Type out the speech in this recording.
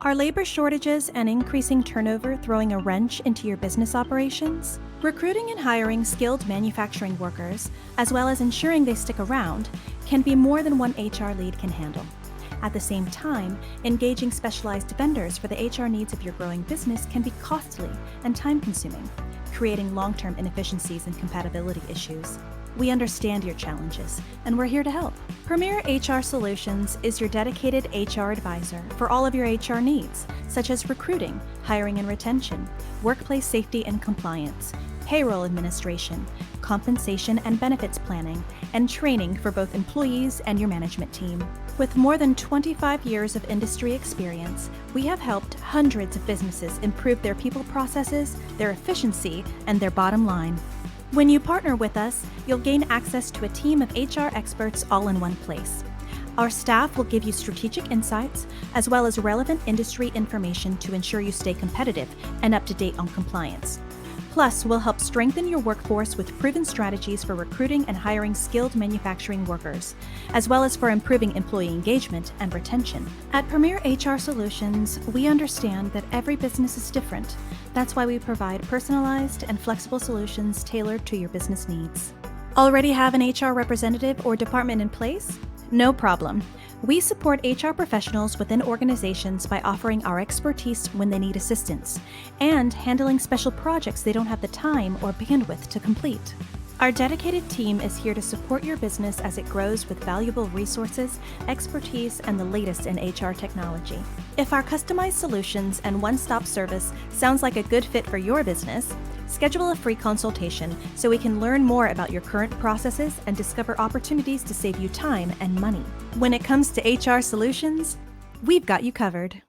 Are labor shortages and increasing turnover throwing a wrench into your business operations? Recruiting and hiring skilled manufacturing workers, as well as ensuring they stick around, can be more than one HR lead can handle. At the same time, engaging specialized vendors for the HR needs of your growing business can be costly and time-consuming, creating long-term inefficiencies and compatibility issues. We understand your challenges, and we're here to help. Premier HR Solutions is your dedicated HR advisor for all of your HR needs, such as recruiting, hiring and retention, workplace safety and compliance, payroll administration, compensation and benefits planning, and training for both employees and your management team. With more than 25 years of industry experience, we have helped hundreds of businesses improve their people processes, their efficiency, and their bottom line. When you partner with us, you'll gain access to a team of HR experts all in one place. Our staff will give you strategic insights, as well as relevant industry information to ensure you stay competitive and up to date on compliance. Plus, we'll help strengthen your workforce with proven strategies for recruiting and hiring skilled manufacturing workers, as well as for improving employee engagement and retention. At Premier HR Solutions, we understand that every business is different. That's why we provide personalized and flexible solutions tailored to your business needs. Already have an HR representative or department in place? No problem. We support HR professionals within organizations by offering our expertise when they need assistance and handling special projects they don't have the time or bandwidth to complete. Our dedicated team is here to support your business as it grows with valuable resources, expertise, and the latest in HR technology. If our customized solutions and one-stop service sounds like a good fit for your business, schedule a free consultation so we can learn more about your current processes and discover opportunities to save you time and money. When it comes to HR solutions, we've got you covered.